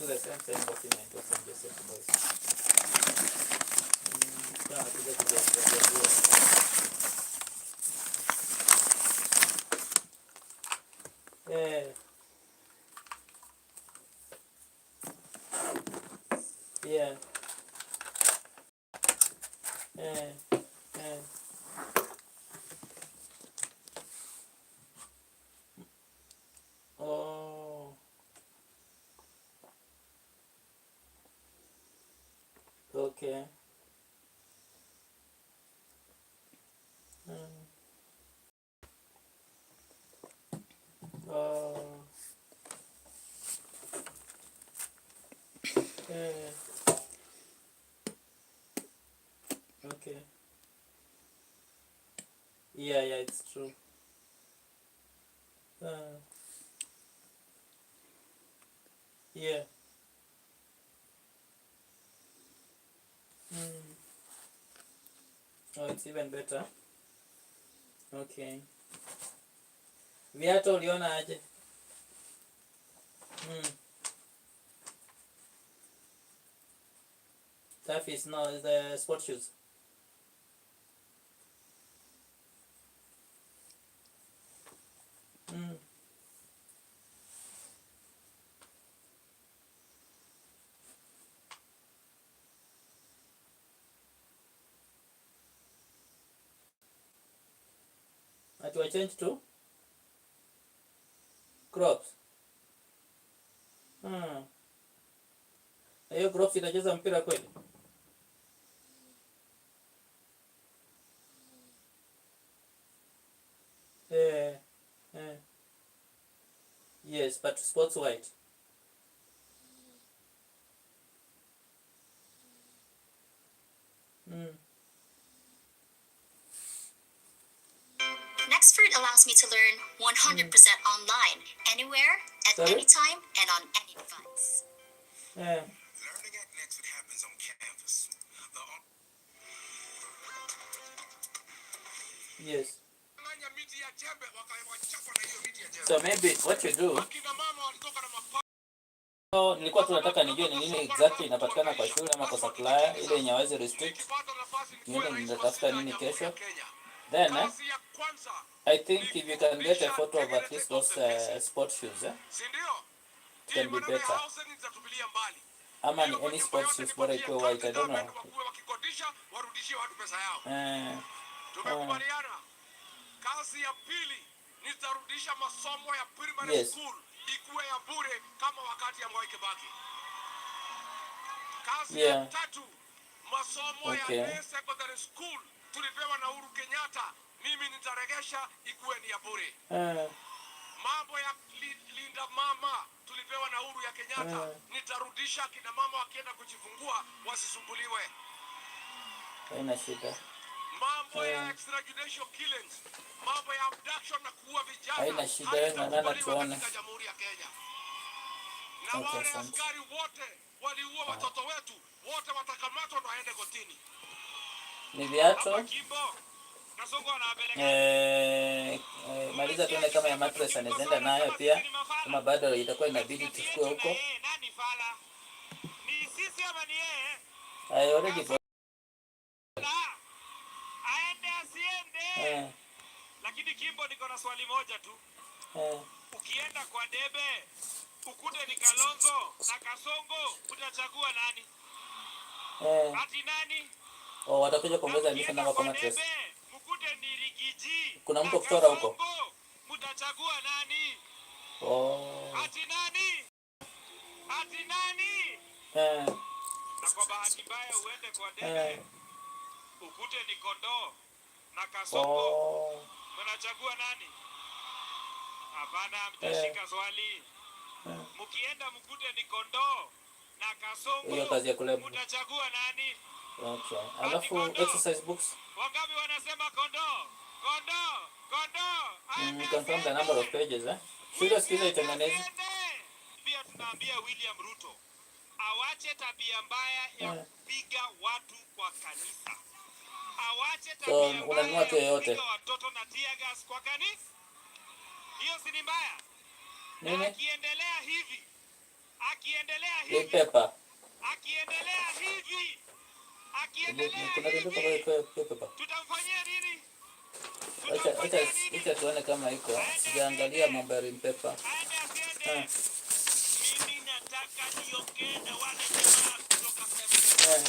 the same document of St. Joseph Boys. Yeah. Oh. Okay. Oh. Okay. Yeah, it's true. Yeah. Oh, it's even better. Okay. Viatu uliona aje? Tough is no, the sport shoes. Ati change to crops. Hiyo crops itacheza mpira kweli? Yes, but sports white. Nextford allows me to learn 100% online, anywhere, at any time, and on any device. Learning at Nextford happens on campus. Yes. So maybe what you do, nilikuwa tunataka nijue ni nini exactly inapatikana kwa shule ama kwa supplier ile yenye hawezi restrict. Niende nitatafuta nini kesho. Then I think if you can get a photo of at least those sport shoes, it can be better. Ama any sports shoes bora ikuwe white, I don't know. Tumekubaliana kazi ya pili nitarudisha masomo ya primary school ikuwe ya bure kama wakati ya Mwai Kibaki. Kazi ya tatu masomo ya secondary school tulipewa na Uhuru Kenyatta, mimi nitaregesha ikuwe ni ya bure. Mambo ya linda mama tulipewa na Uhuru ya Kenyatta, nitarudisha kina mama wakienda kujifungua wasisumbuliwe. Haina shida. Mambo ya extrajudicial killings, mambo ya abduction na kuua vijana, haina shida, ng'ang'ana tuone. Katika Jamhuri ya Kenya. Na wale askari wote waliua watoto wetu, wote watakamatwa na waende kotini. Ni viatu. Maliza tuone kama ya mattress anaenda nayo pia. Kama bado itakuwa inabidi tuchukue huko. Ni sisi ama ni yeye? I already bought. Aende asiende. Lakini Kimbo, niko na swali moja tu. Ukienda kwa debe ukute ni Kalonzo na Kasongo, utachagua nani? Ati nani? Watakuja kuongeza admission namba kwa mattress. Mkute ni Rigiji. Kuna mtu kuchora huko. Utachagua nani? Ati nani? Ati nani? Na kwa bahati mbaya uende kwa debe ukute ni Kondoo na Kasongo, unachagua nani? Hapana, mtashika swali. Mkienda mkute ni Kondoo na Kasongo, hiyo kazi ya kulebu, utachagua nani? Okay. Alafu exercise books. Wangapi wanasema Kondoo? Kondoo, Kondoo. You confirm the number of pages, Shule sikiza itengeneze. Pia tunaambia William Ruto awache tabia mbaya ya kupiga watu kwa kanisa. Awache tabia mbaya ya kupiga watoto na tear gas kwa kanisa. Hiyo si mbaya. Na akiendelea hivi Akiendelea Green hivi. pepper. Akiendelea hivi. Tutamfanyia nini? Acha tuone kama iko. Sijaangalia mambo ya green pepper. Mimi nataka niongee na wale jamaa kutoka sehemu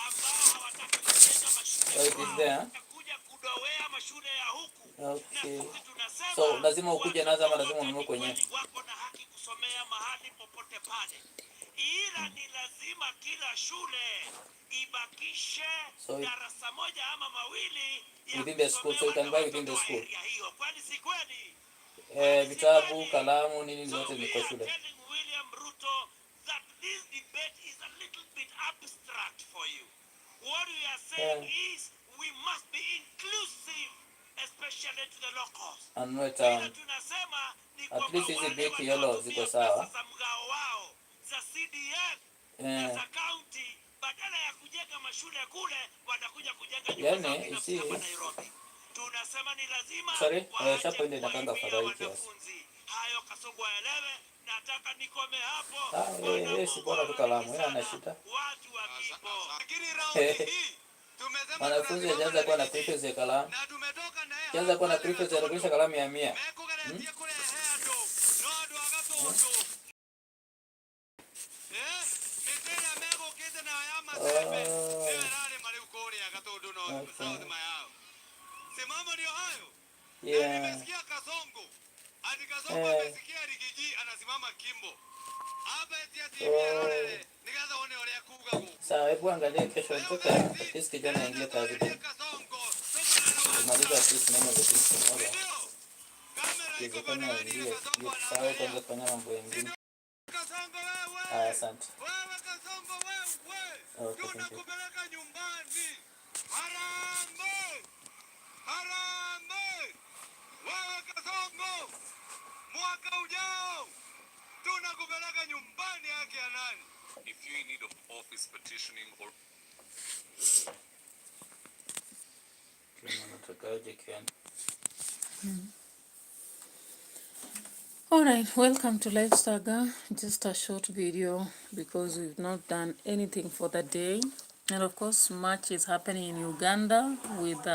ambao hawataka kujenga mashule. Kuja kudowea mashule ya huku. Okay. So lazima ukuje nazo ama lazima ununue kwenyewe? Wako na haki kusomea mahali popote pale. Ila ni lazima kila shule ibakishe darasa moja ama mawili within the school, so you can buy within the school. Kwani si kweli? Vitabu, kalamu, nini zote ni kwa shule. William Ruto that this debate is a little bit abstract for you. What we are saying is we must be inclusive, especially to the locals. Tunasema ni at least hizi beki yellow ziko sawa. Za mgao wao za CDF na za county badala ya kujenga mashule kule wanakuja kujenga nyumba hapa Nairobi. Tunasema ni lazima shapo ile inakanga faraiti yes. Hayo Kasongo elewe, nataka nikome hapo. Si bora tu kalamu, ina na shida. Watu wa Kibo. Lakini raundi hii tumesema wanafunzi hajaanza kuwa na preference ya kalamu. Na tumetoka na yeye. Hajaanza kuwa na preference ya kurudisha kalamu ya 100. Nimesikia Kasongo. Hadi Kasongo amesikia Rigiji anasimama Kimbo. Hapa eti TV yale. Nikaanza one ole kuga. Sawa, hebu angalia kesho nitoka. This kijana aingie kazi tena. Tumaliza sisi neno za sisi moja. Kesho kama ingie, sawa kwanza kufanya mambo mengine. Kasongo wewe. Asante. Wewe Kasongo wewe. Tunakupeleka nyumbani. Harambe. Harambe. Wewe Kasongo. Mwaka ujao. Tunakupeleka nyumbani yake ya nani? If you in need of office petitioning or Alright, welcome to Live Saga. Just a short video because we've not done anything for the day. And of course, much is happening in Uganda with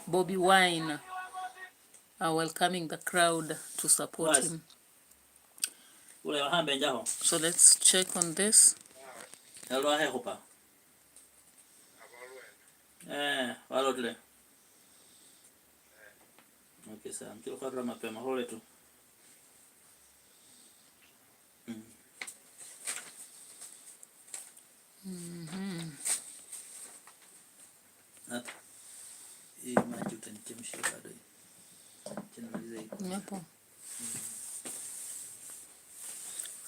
Bobby Wine welcoming the crowd to support him. So let's check on this. Okay, sir. Mkilo kadra mapema hole tu. Hata. Hii maji utanichemshia bado hii. Tunamaliza hii. Hapo.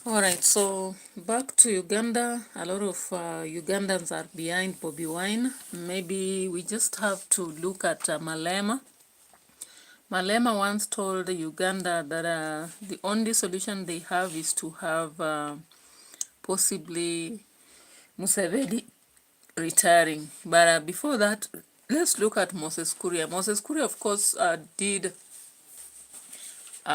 Alright, so back to Uganda. A lot of Ugandans are behind Bobby Wine. Maybe we just have to look at Malema. Malema once told Uganda that the only solution they have is to have possibly Museveni retiring. But before that, let's look at Moses Kuria. Moses Kuria, of course, did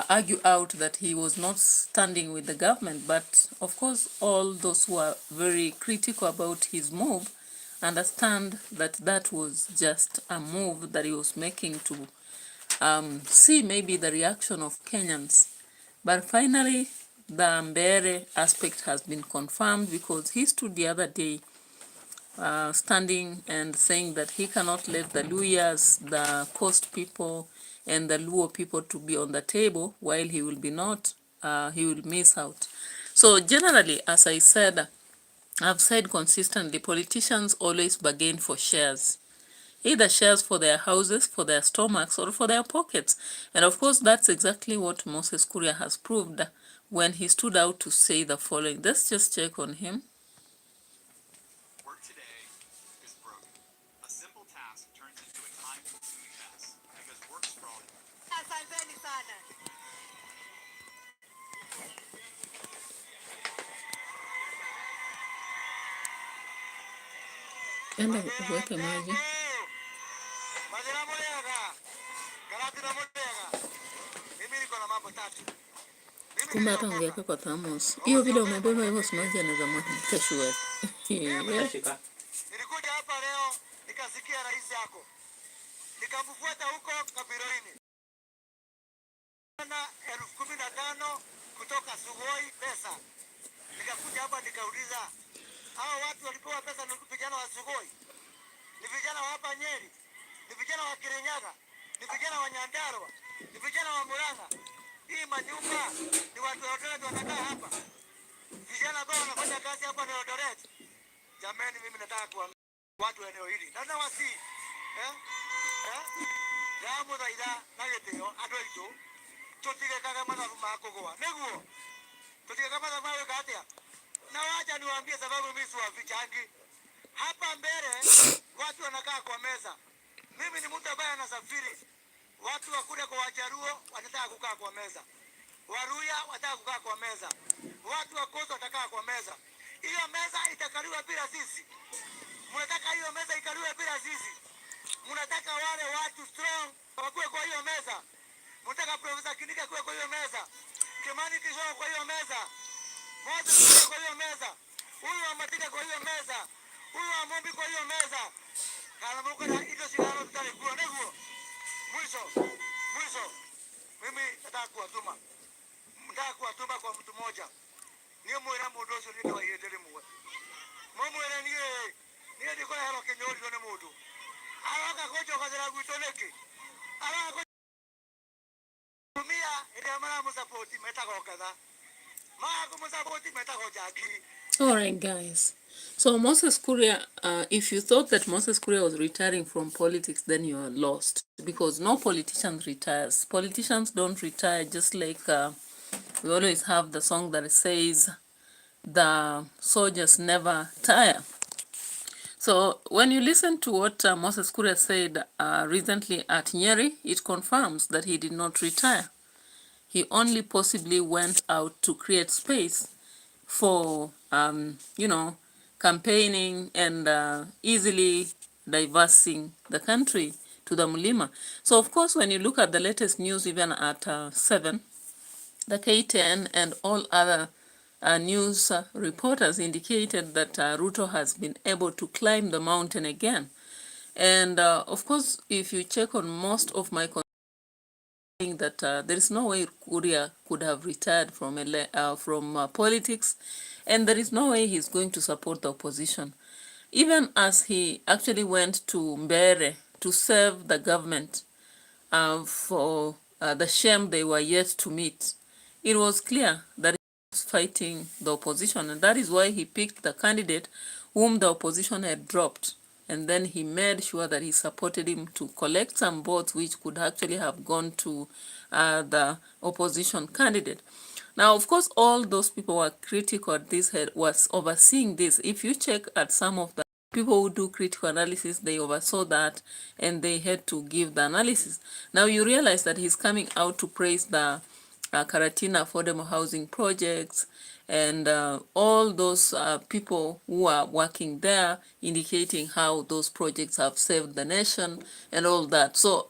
argue out that he was not standing with the government. But, of course, all those who are very critical about his move understand that that was just a move that he was making to see maybe the reaction of Kenyans. But finally, the Mbere aspect has been confirmed because he stood the other day standing and saying that he cannot let the Luyas, the Coast people, and the Luo people to be on the table while he will be not, he will miss out. So generally, as I said, I've said consistently, politicians always bargain for shares. Either shares for their houses, for their stomachs, or for their pockets. And of course, that's exactly what Moses Kuria has proved when he stood out to say the following. Let's just check on him. Work today is broken. A simple task turns into a time-consuming mess because work's growing. Asanteni sana. Enda uweke maji. Kumbe hata ungeweka kwa thermos. Hiyo vile umebeba hivyo smaji anaweza mwagika shule. Nilikuja hapa leo nikasikia rais yako. Nikamfuata huko Kabiroini. Na 15,000 kutoka Sugoi pesa. Nikakuja hapa nikauliza hao watu walipewa pesa ni vijana wa Sugoi. Ni vijana wa hapa Nyeri. Ni vijana wa Kirinyaga. Ni vijana wa Nyandarua. Ni vijana wa Murang'a. Hii manyumba ni watu wote wanakaa hapa. Vijana ambao wanafanya kazi hapa ni Eldoret. Jamani, mimi nataka kwa watu eneo hili. Nana wasi. Damu raida na geteo adoito. Tutige kama mathabu makogoa. Neguo. Tutige kama mathabu mawe katia. Na wacha niwaambie sababu mimi si wafichangi. Hapa mbele watu wanakaa kwa meza. Mimi ni mtu ambaye anasafiri. Watu wa kule kwa Wajaruo wanataka kukaa kwa meza. Waruya wanataka kukaa kwa meza. Watu wa Koso watakaa kwa meza. Hiyo meza itakaliwa bila sisi. Mnataka hiyo meza ikaliwe bila sisi. Mnataka wale watu strong wakuwe kwa hiyo meza. Mnataka Profesa Kindiki kuwe kwa hiyo meza. Kimani Kishogo kwa hiyo meza. Moses kwa hiyo meza. Huyu wa Matika kwa hiyo meza. Huyu wa Mombi kwa hiyo meza. Kana mko na hizo shindano tutalikuwa neguo. Mwisho. Mimi nataka kuwatuma. Nataka kuwatuma kwa mtu mmoja. Niyo mwera mudoso ni wa yedele muwe. Mwera niye ndiko hero kenyori ne mudu. Alaka kocho kazira gutoneke. Alaka kumia ile mara musapoti metako kaza. Mako musapoti metako jagi. All right, guys. So Moses Kuria, if you thought that Moses Kuria was retiring from politics, then you are lost, because no politician retires. Politicians don't retire, just like we always have the song that says, the soldiers never tire. So when you listen to what Moses Kuria said recently at Nyeri, it confirms that he did not retire. He only possibly went out to create space for, campaigning and easily diversing the country to the Mulima. So, of course, when you look at the latest news, even at 7, the K10 and all other news reporters indicated that Ruto has been able to climb the mountain again. And, of course, if you check on most of my that there is no way Kuria could have retired from politics, and there is no way he's going to support the opposition. Even as he actually went to Mbere to serve the government for the shame they were yet to meet, it was clear that he was fighting the opposition, and that is why he picked the candidate whom the opposition had dropped. And then he made sure that he supported him to collect some votes which could actually have gone to the opposition candidate. Now, of course, all those people were critical at this head, was overseeing this. If you check at some of the people who do critical analysis, they oversaw that and they had to give the analysis. Now you realize that he's coming out to praise the Karatina affordable housing projects and all those people who are working there, indicating how those projects have saved the nation and all that. So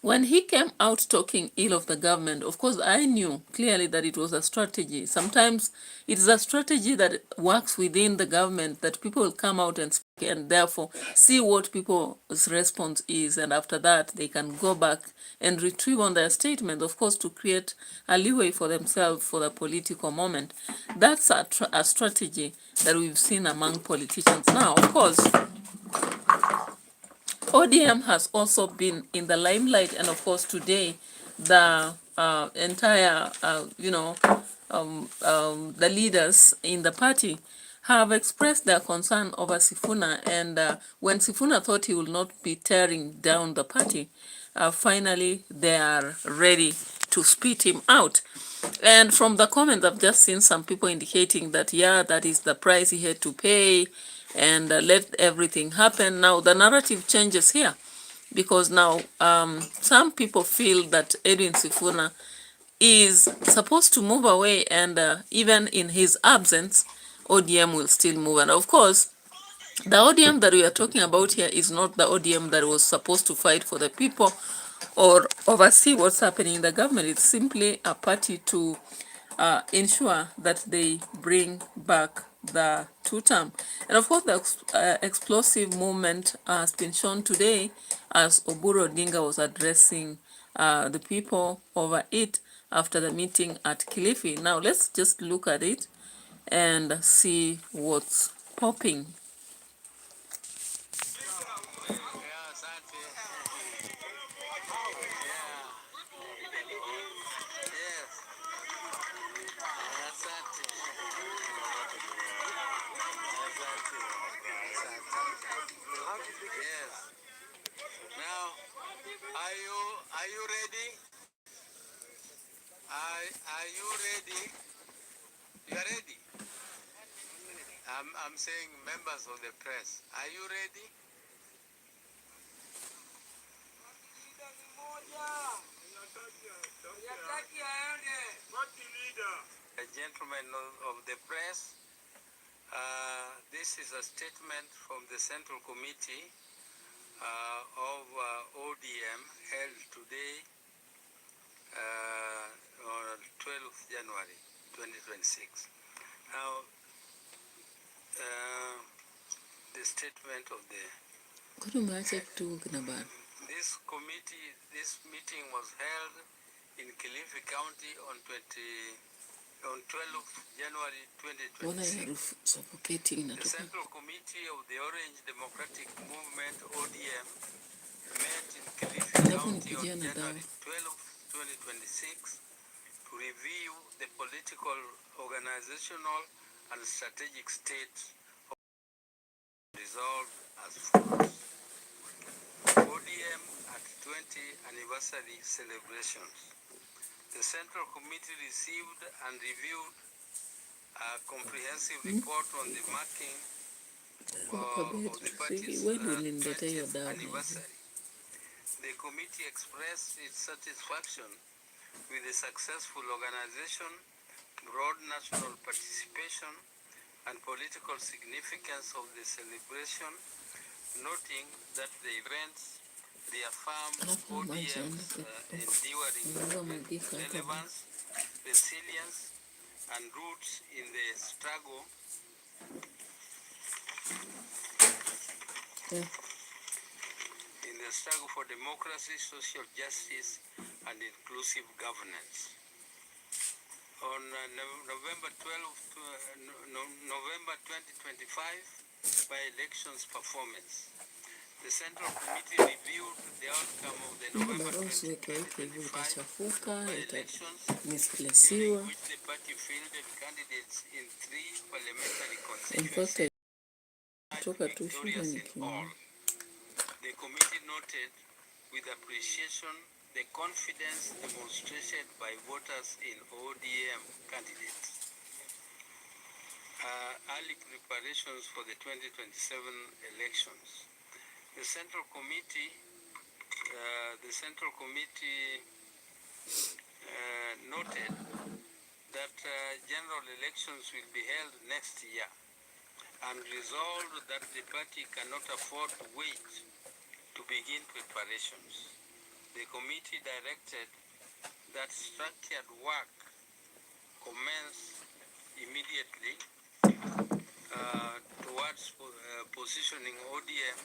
when he came out talking ill of the government, of course, I knew clearly that it was a strategy. Sometimes it is a strategy that works within the government, that people will come out and speak and therefore see what people's response is. And after that, they can go back and retrieve on their statement, of course, to create a leeway for themselves for the political moment. That's a strategy that we've seen among politicians. Now, of course, ODM has also been in the limelight, and of course today the entire, the leaders in the party have expressed their concern over Sifuna, and when Sifuna thought he will not be tearing down the party, finally they are ready to spit him out. And from the comments, I've just seen some people indicating that, yeah, that is the price he had to pay, and let everything happen. Now the narrative changes here, because now some people feel that Edwin Sifuna is supposed to move away, and even in his absence, ODM will still move. And of course, the ODM that we are talking about here is not the ODM that was supposed to fight for the people or oversee what's happening in the government. It's simply a party to ensure that they bring back the two-term. And of course, the explosive movement has been shown today as Oburu Odinga was addressing the people over it after the meeting at Kilifi. Now, let's just look at it and see what's popping. Are you ready? Are you ready? You are ready? I'm saying members of the press. Are you ready? Gentlemen of the press, this is a statement from the Central Committee of ODM held today on 12th January 2026. Now, the statement of the this meeting was held in Kilifi County on 12th January 2026. The Central Committee of the Orange Democratic Movement ODM met in Kilifi County on January 12th, 2026 to review the political, organizational, and strategic state of resolved as follows. ODM at 20th anniversary celebrations. The Central Committee received and reviewed a comprehensive report on the marking of the party's 20th anniversary. The committee expressed its satisfaction with the successful organization, broad national participation, and political significance of the celebration, noting that the events reaffirmed ODM's enduring relevance, resilience, and roots in the struggle for democracy, social justice, and inclusive governance. On November 2025, by elections performance, the Central Committee reviewed the outcome of the November 2025 elections, in which the party fielded candidates in 3 parliamentary constituencies, victorious in all. The committee noted with appreciation the confidence demonstrated by voters in ODM candidates. Early preparations for the 2027 elections. The Central Committee noted that general elections will be held next year and resolved that the party cannot afford to wait to begin preparations. The committee directed that structured work commence immediately towards positioning ODM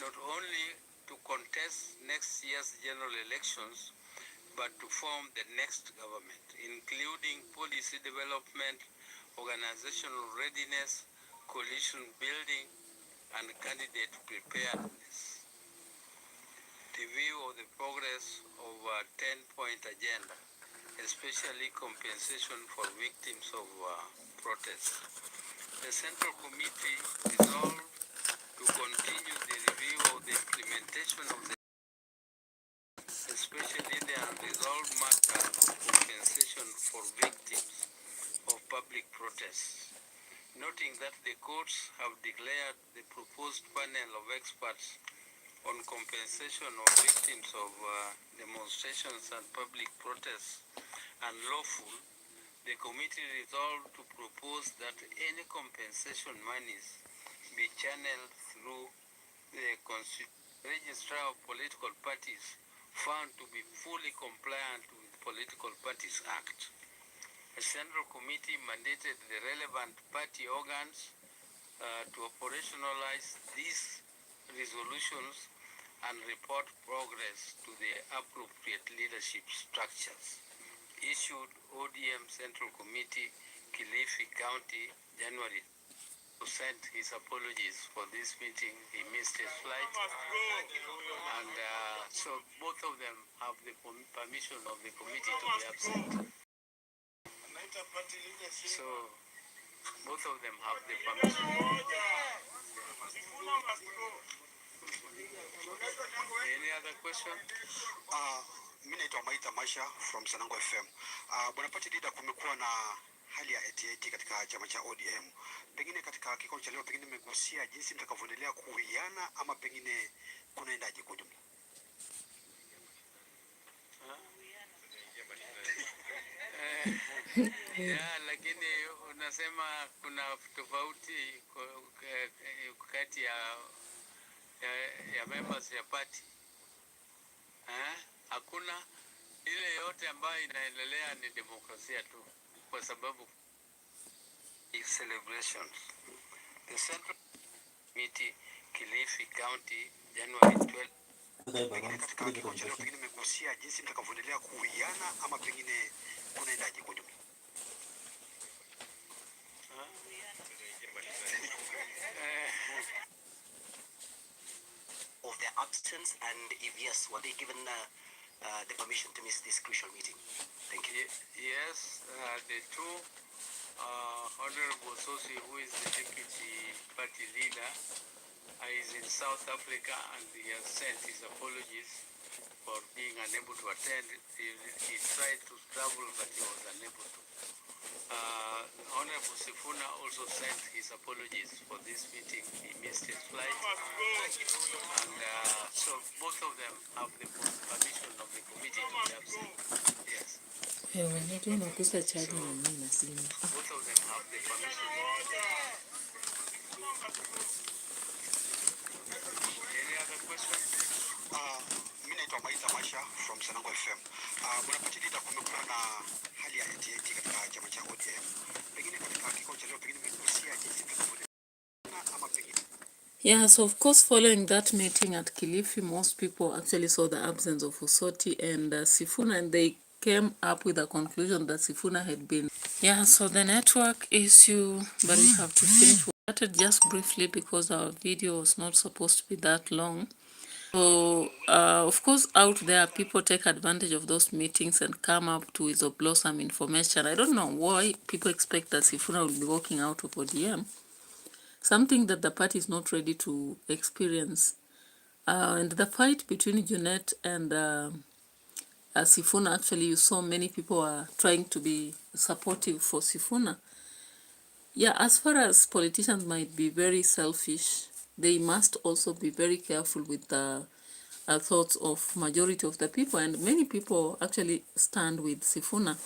not only to contest next year's general elections, but to form the next government, including policy development, organizational readiness, coalition building, and candidate preparedness. Review of the progress of a 10-point agenda, especially compensation for victims of protests. The Central Committee resolved to continue the review of the implementation of the, especially the unresolved matter of compensation for victims of public protests, noting that the courts have declared the proposed panel of experts on compensation of victims of demonstrations and public protests unlawful. The committee resolved to propose that any compensation monies be channeled through the Registrar of Political Parties found to be fully compliant with Political Parties Act. A Central Committee mandated the relevant party organs to operationalize these resolutions and report progress to the appropriate leadership structures. Issued ODM Central Committee, Kilifi County, January, who sent his apologies for this meeting. He missed his flight. And so both of them have the permission of the committee to be absent. So both of them have the permission. Any other question? Mimi naitwa Maita Masha from Sanango FM. Bwana Party Leader, kumekuwa na hali ya eti katika chama cha ODM. Pengine katika kikao cha leo pengine mmegusia jinsi mtakavyoendelea kuwiana ama pengine kunaendaje kwa jumla? Lakini unasema kuna tofauti kati ya members ya party. Hakuna, ile yote ambayo inaendelea ni demokrasia tu, kwa sababu celebrations. The Central Committee, Kilifi County, January 12. Pengine katika kikao cha leo pengine mmegusia jinsi mtakavyoendelea kuwiana ama pengine kunaendaje kwa jumla? Of their absence, and if yes, were they given the permission to miss this crucial meeting? Thank you. Yes, the two, Honorable Sosi, who is the deputy party leader, is in South Africa, and he has sent his apologies for being unable to attend. He tried to travel, but he was unable to. Honorable SIFUNA also sent his apologies for this meeting. He missed his flight. And so both of them have the permission of the committee to be absent. Yes. Both of them have the permission. Any other question? Mimi naitwa Maita Masha from Sanango FM. Bwana Party Leader, kumekuwa na hali ya eti katika chama cha ODM. Pengine katika kikao cha leo pengine mmegusia jinsi mtakavyoendelea ama pengine. Yeah, so of course, following that meeting at Kilifi, most people actually saw the absence of Osoti and Sifuna, and they came up with a conclusion that Sifuna had been. Yeah, so the network issue, but we have to finish. We started just briefly because our video was not supposed to be that long. So, of course, out there, people take advantage of those meetings and come up to whistle some information. I don't know why people expect that Sifuna will be walking out of ODM. Something that the party is not ready to experience. And the fight between Junet and Sifuna, actually, you saw many people are trying to be supportive for Sifuna. Yeah, as far as politicians might be very selfish, they must also be very careful with the thoughts of majority of the people. And many people actually stand with Sifuna.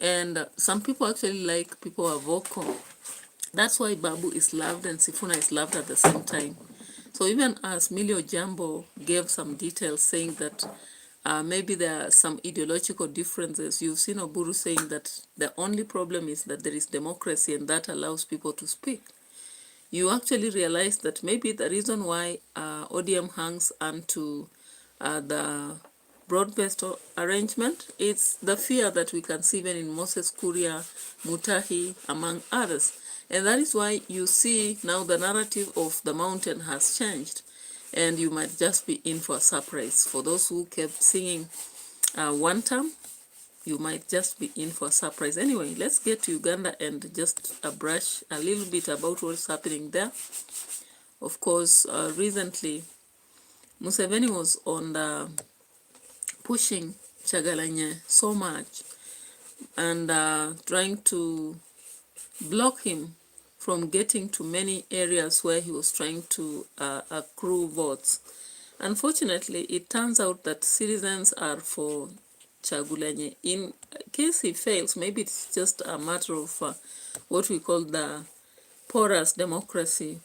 And some people actually like people who are vocal. That's why Babu is loved and Sifuna is loved at the same time. So even as Millie Ojambo gave some details saying that maybe there are some ideological differences, you've seen Oburu saying that the only problem is that there is democracy and that allows people to speak. You actually realize that maybe the reason why ODM hangs onto the broad-based arrangement is the fear that we can see even in Moses Kuria, Mutahi, among others. And that is why you see now the narrative of the mountain has changed. And you might just be in for a surprise. For those who kept singing one time, you might just be in for a surprise. Anyway, let's get to Uganda and just brush a little bit about what's happening there. Of course, recently, Museveni was on the pushing KYAGALANYE so much and trying to block him from getting to many areas where he was trying to accrue votes. Unfortunately, it turns out that citizens are for KYAGALANYE. In case he fails, maybe it's just a matter of what we call the porous democracy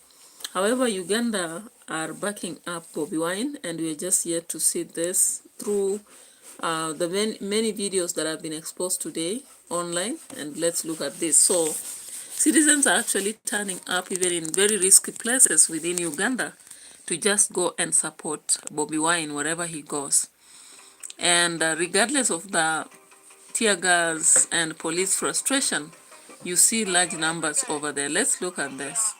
However, Uganda are backing up Bobby Wine, and we are just yet to see this through the many videos that have been exposed today online. And let's look at this. So citizens are actually turning up even in very risky places within Uganda to just go and support Bobby Wine wherever he goes. And regardless of the tear gas and police frustration, you see large numbers over there. Let's look at this.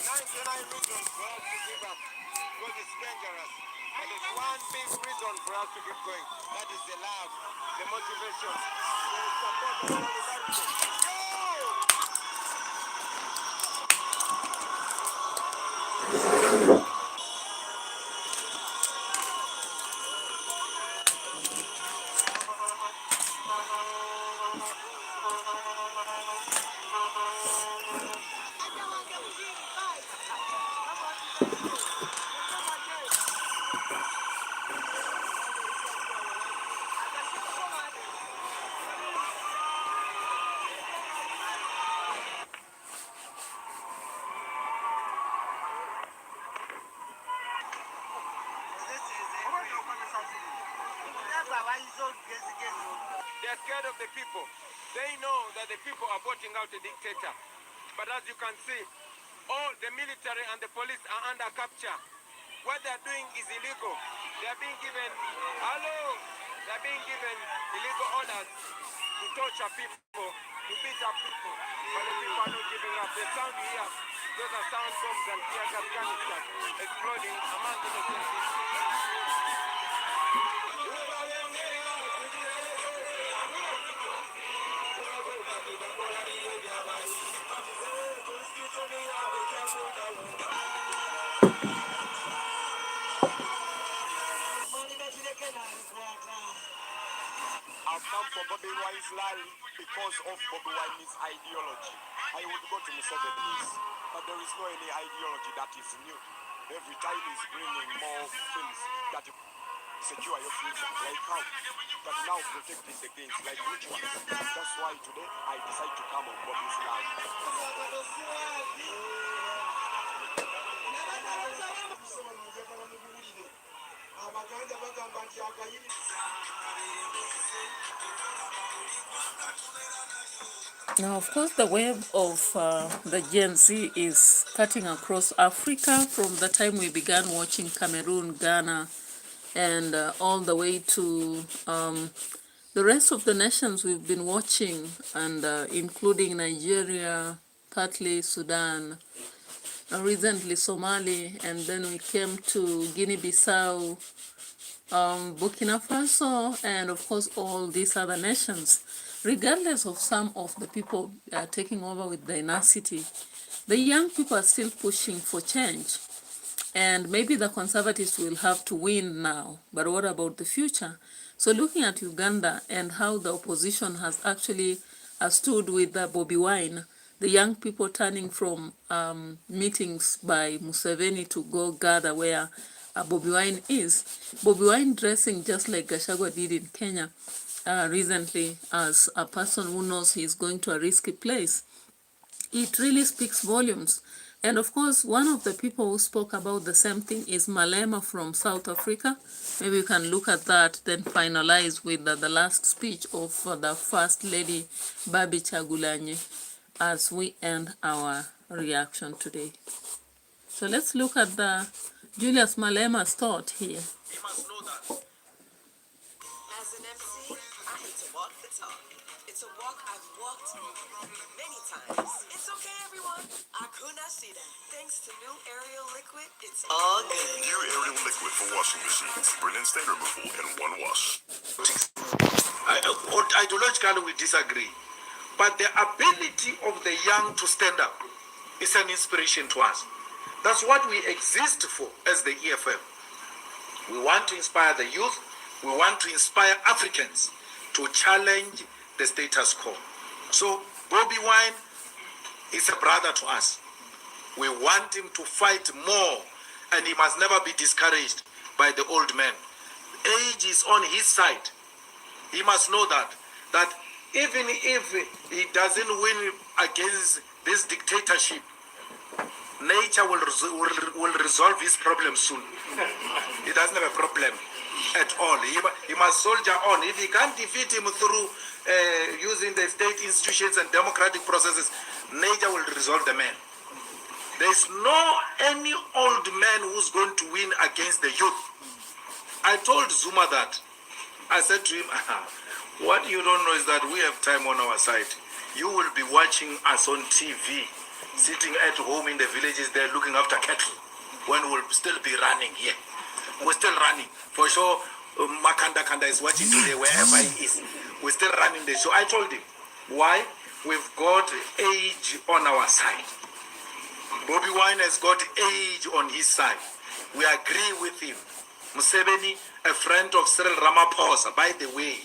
99 reasons for us to give up because it's dangerous. But there's one big reason for us to keep going. That is the love, the motivation, the support, the solidarity. They're scared of the people. They know that the people are voting out a dictator. But as you can see, all the military and the police are under capture. What they're doing is illegal. They're being given, they're being given illegal orders to torture people, to beat up people. But the people are not giving up. The sound you hear, those are sound bombs and tear gas canisters exploding among innocent people. I've come for Bobby Wine's life because of Bobby Wine's ideology. I would go to Museveni's, but there is no any ideology that is new. Every time he's bringing more things that secure your future, like how, but now protecting the gains, like which ones? That's why today I decide to come on Bobby's life. Now, of course, the web of the Gen Z is cutting across Africa from the time we began watching Cameroon, Ghana, and all the way to the rest of the nations we've been watching, and including Nigeria, partly Sudan, recently Somali, and then we came to Guinea-Bissau, Burkina Faso, and of course all these other nations. Regardless of some of the people taking over with dynasty, the young people are still pushing for change. And maybe the conservatives will have to win now, but what about the future? So looking at Uganda and how the opposition has actually stood with Bobby Wine, the young people turning from meetings by Museveni to go gather where Bobby Wine is. Bobby Wine dressing just like Gachagua did in Kenya recently as a person who knows he's going to a risky place. It really speaks volumes. And of course, one of the people who spoke about the same thing is Malema from South Africa. Maybe you can look at that, then finalize with the last speech of the First Lady, Bobby Kyagulanyi, as we end our reaction today. So let's look at the Julius Malema's thought here. You must know that. As an MC, I hate to walk the talk. It's a walk I've walked many times. It's okay, everyone. I could not see that. Thanks to new Ariel liquid, it's all good. New Ariel liquid for washing machines. Brilliant stain removal in one wash. Ideologically, we disagree. But the ability of the young to stand up is an inspiration to us. That's what we exist for as the EFM. We want to inspire the youth. We want to inspire Africans to challenge the status quo. So Bobby Wine is a brother to us. We want him to fight more, and he must never be discouraged by the old man. Age is on his side. He must know that even if he doesn't win against this dictatorship, nature will resolve his problem soon. He doesn't have a problem at all. He must soldier on. If he can't defeat him through using the state institutions and democratic processes, nature will resolve the man. There's no any old man who's going to win against the youth. I told Zuma that. I said to him, what you don't know is that we have time on our side. You will be watching us on TV, sitting at home in the villages there looking after cattle, when we'll still be running here. We're still running. For sure, Makanda Kanda is watching today wherever he is. We're still running the show. I told him, why? We've got age on our side. Bobby Wine has got age on his side. We agree with him. Museveni, a friend of Cyril Ramaphosa, by the way.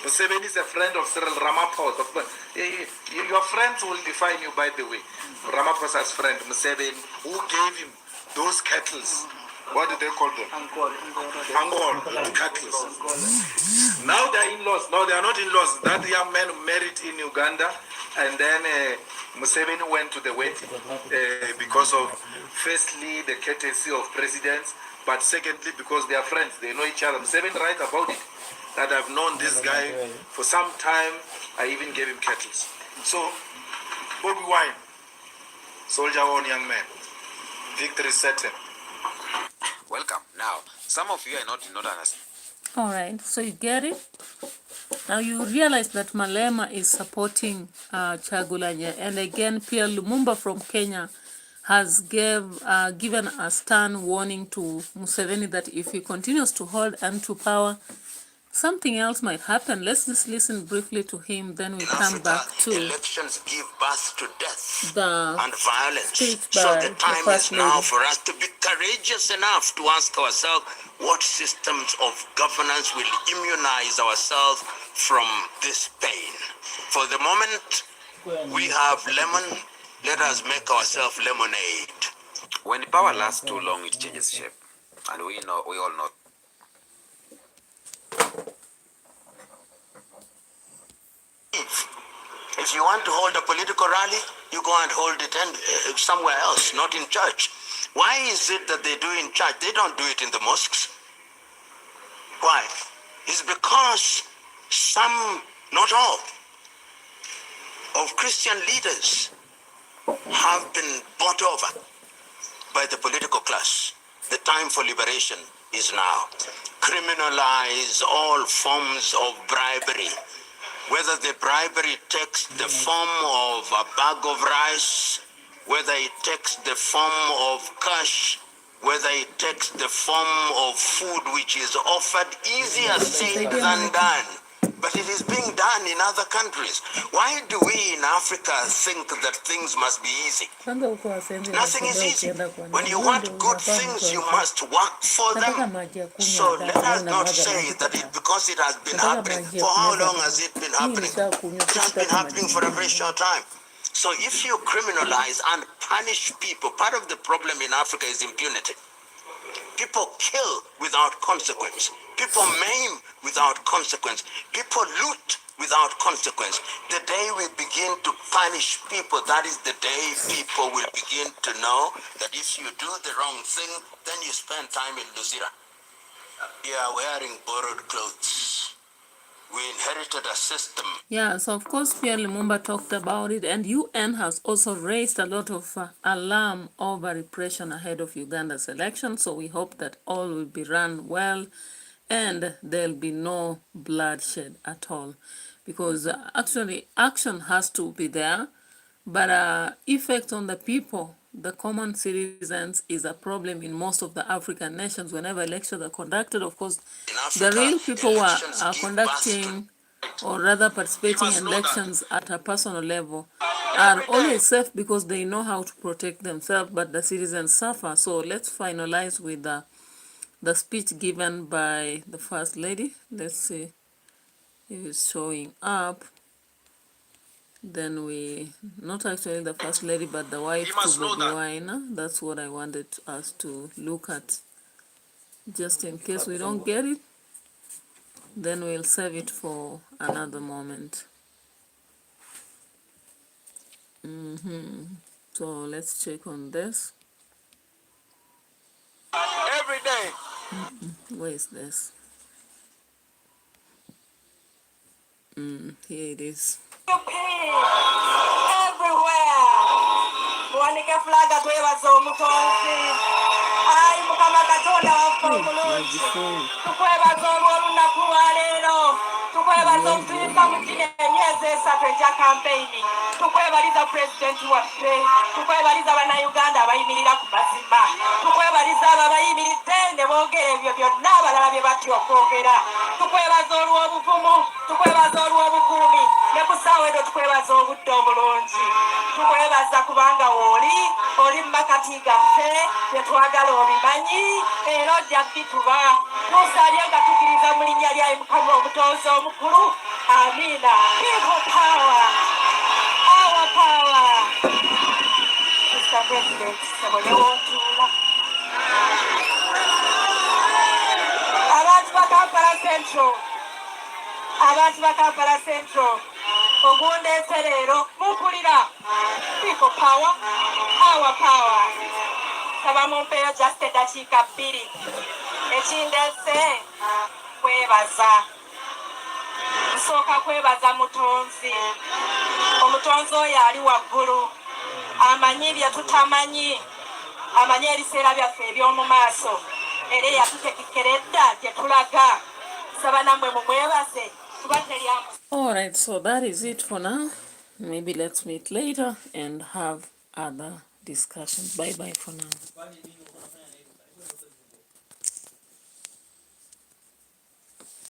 Museveni is a friend of Cyril Ramaphosa. Your friends will define you, by the way. Ramaphosa's friend, Museveni, who gave him those cattle. What do they call them? Angol cattle. Now they're in-laws. No, they are not in-laws. That young man married in Uganda, and then Museveni went to the wedding because of, firstly, the courtesy of presidents, but secondly, because they are friends. They know each other. Museveni writes about it, that I've known this guy for some time. I even gave him cattle. So, Bobby Wine, soldier on, young man. Victory certain. Welcome. Now, some of you are not understand. All right, so you get it. Now you realize that Malema is supporting Kyagulanyi, and again, Pierre Lumumba from Kenya has given a stern warning to Museveni that if he continues to hold on to power, something else might happen. Let's just listen briefly to him, then we come back to elections give birth to death the and violence. speech So by the the time First is now Lady. for us to be courageous enough to ask ourselves what systems of governance will immunize ourselves from this pain. For the moment, we have lemon. Let us make ourselves lemonade. When power lasts too long, it changes shape, and we all know. If you want to hold a political rally, you go and hold it somewhere else, not in church. Why is it that they do in church? They don't do it in the mosques. Why? It's because some, not all, of Christian leaders have been bought over by the political class. The time for liberation is now. Criminalize all forms of bribery. Whether the bribery takes the form of a bag of rice, whether it takes the form of cash, whether it takes the form of food which is offered, easier said than done. But it is being done in other countries. Why do we in Africa think that things must be easy? Nothing is easy. When you want good things, you must work for them. So let us not say that because it has been happening. For how long has it been happening? It has been happening for a very short time. So if you criminalize and punish people, part of the problem in Africa is impunity. People kill without consequence. People maim without consequence. People loot without consequence. The day we begin to punish people, that is the day people will begin to know that if you do the wrong thing, then you spend time in Luzira. You are wearing borrowed clothes. We inherited a system. Yeah, so of course Pierre Lumumba talked about it, and UN has also raised a lot of alarm over repression ahead of Uganda's election. So we hope that all will be run well and there'll be no bloodshed at all, because actually action has to be there, but effect on the people, the common citizens, is a problem in most of the African nations. Whenever elections are conducted, of course, the real people who are conducting or rather participating in elections at a personal level are always safe because they know how to protect themselves, but the citizens suffer. So let's finalize with the speech given by the First Lady. Let's see if it's showing up. Then we, not actually the First Lady, but the wife to Bobby Wine. That's what I wanted us to look at. Just in case we don't get it, then we'll save it for another moment. So let's check on this. Every day. Where is this? Here it is. Everywhere. Wanike flaga twebaza omutonzi. Ayi Mukama Katonda waffe omulungi. Tukwebaza olw'olunaku lwa leero. Tukwebaza okutuyisa mu gino emyezi 3 egya kampeyini. Tukwebaliza pulezidenti waffe. Tukwebaliza bannayuganda abayimirira ku mazima. Tukwebaliza abo abayimiridde ne boogera ebyo byonna abalala bye batya okwogera. Tukwebaza olw'obuvumu. Tukwebaza olw'obukuumi. Ne ku ssaawa eno tukwebaza obudde obulungi. Tukwebaza kubanga oli mu makati gaffe bye twagala obimanyi era ojja bituba. Tusalye nga tukiriza mu linnya lya Mukama omutonzi omukulu. Amiina. People power. Our power. Mr. President, sabone wontuula. Abantu ba Kampala Central. Ogundeese leero mumpulira. People power. Our power. Saba mumpeeyo just eddakiika 2. Ekindeese kwebaza. Nsooka kwebaza mutonzi. Omutonzi oyo ali waggulu. Amanyi bye tutamanyi. Amanyi ebiseera byaffe eby'omu maaso. Era yatuteekekera edda gye tulaga. Saba nammwe mumwebaze. Alright, so that is it for now. Maybe let's meet later and have other discussions. Bye bye for now.